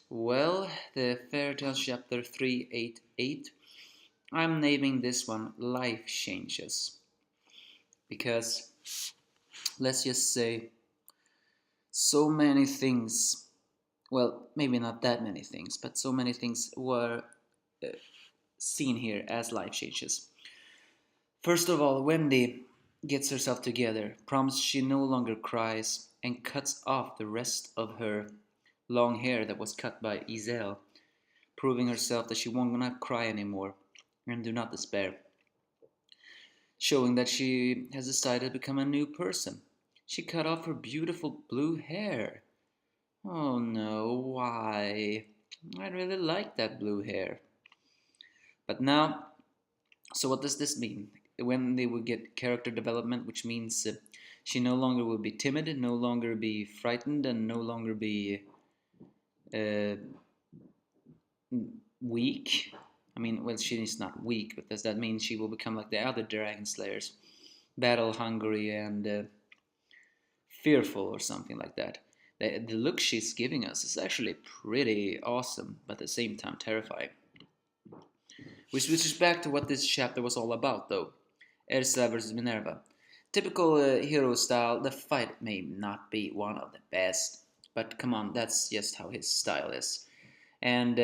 Well, the fairy tale chapter 388, I'm naming this one Life Changes. Because, let's just say, so many things, well, maybe not that many things, but so many things were uh, seen here as life changes. First of all, Wnedy gets herself together, promises she no longer cries, and cuts off the rest of her long hair that was cut by Isel, proving herself that she will not cry anymore and do not despair, showing that she has decided to become a new person. She cut off her beautiful blue hair. Oh no, why? I really like that blue hair. But now, so what does this mean? When they will get character development, which means she no longer will be timid, no longer be frightened, and no longer be uh, weak. I mean, well, she is not weak, but does that mean she will become like the other dragon slayers, battle hungry and fearful or something like that? The look she's giving us is actually pretty awesome, but at the same time terrifying. Which switches back to what this chapter was all about, though. Ersa versus Minerva. Typical hero style, the fight may not be one of the best, but come on, that's just how his style is. And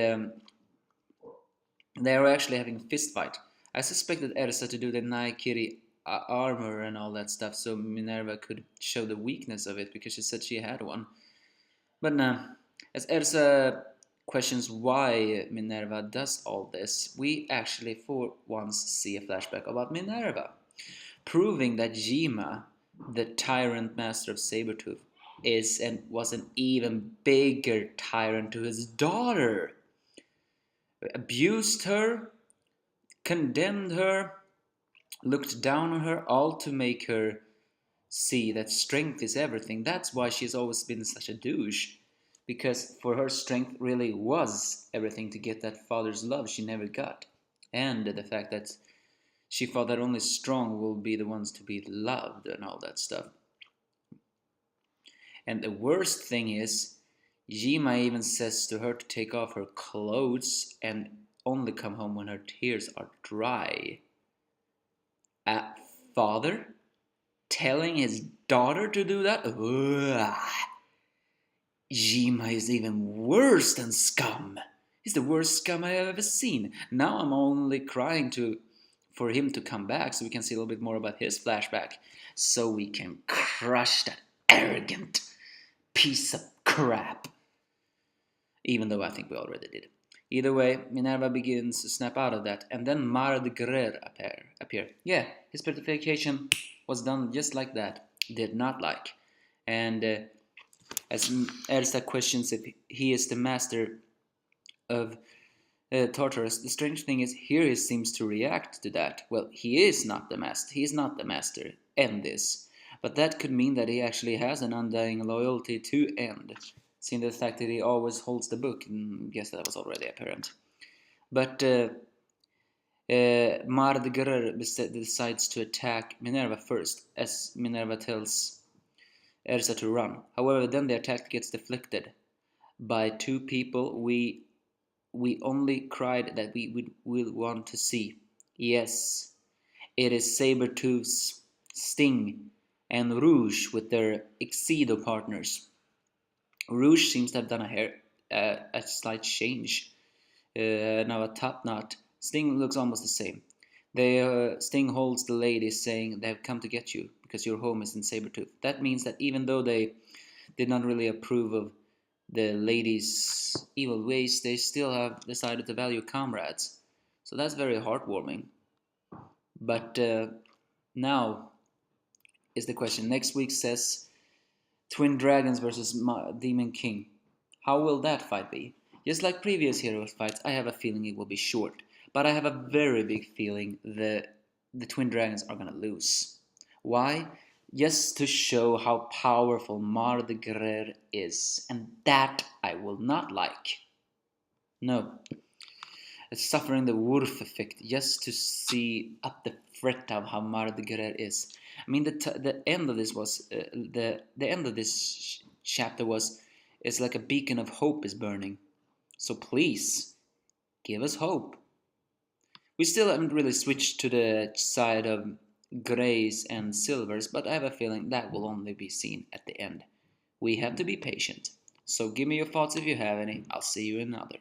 they are actually having a fist fight. I suspected Ersa to do the Naikiri armor and all that stuff so Minerva could show the weakness of it because she said she had one. But nah, as Ersa questions why Minerva does all this, we actually for once see a flashback about Minerva, proving that Jima, the tyrant master of Sabertooth, is and was an even bigger tyrant to his daughter. Abused her, condemned her, looked down on her, all to make her see that strength is everything. That's why she's always been such a douche. Because for her, strength really was everything to get that father's love she never got. And the fact that she thought that only strong will be the ones to be loved and all that stuff. And the worst thing is, Jima even says to her to take off her clothes and only come home when her tears are dry. A father telling his daughter to do that? Ugh. Jima is even worse than scum. He's the worst scum I have ever seen. Now I'm only crying for him to come back so we can see a little bit more about his flashback. So we can crush that arrogant piece of crap. Even though I think we already did. Either way, Minerva begins to snap out of that, and then Mardgrer appear. Yeah, his purification was done just like that. Did not like. And as Ersa questions if he is the master of Tartarus, the strange thing is here he seems to react to that. Well, he is not the master. He is not the master. End this. But that could mean that he actually has an undying loyalty to End, seeing the fact that he always holds the book, and I guess that was already apparent. But Mardgrer decides to attack Minerva first, as Minerva tells Ersa to run. However, then the attack gets deflected by two people we only cried that we will want to see. Yes, it is Sabertooth's Sting and Rouge with their Excedo partners. Rouge seems to have done a slight change. Now a top knot. Sting looks almost the same. Sting holds the lady, saying they have come to get you because your home is in Sabertooth. That means that even though they did not really approve of the lady's evil ways, they still have decided to value comrades. So that's very heartwarming. But now is the question. Next week says Twin Dragons versus Demon King. How will that fight be? Just like previous Heroes fights, I have a feeling it will be short. But I have a very big feeling that the Twin Dragons are going to lose. Why? Just to show how powerful Mardgrer is. And that I will not like. No. It's suffering the Wolf effect just to see up the threat of how Mardgrer is. I mean, the end of this was the end of this chapter was it's like a beacon of hope is burning. So please, give us hope. We still haven't really switched to the side of greys and silvers, but I have a feeling that will only be seen at the end. We have to be patient. So give me your thoughts if you have any. I'll see you in another.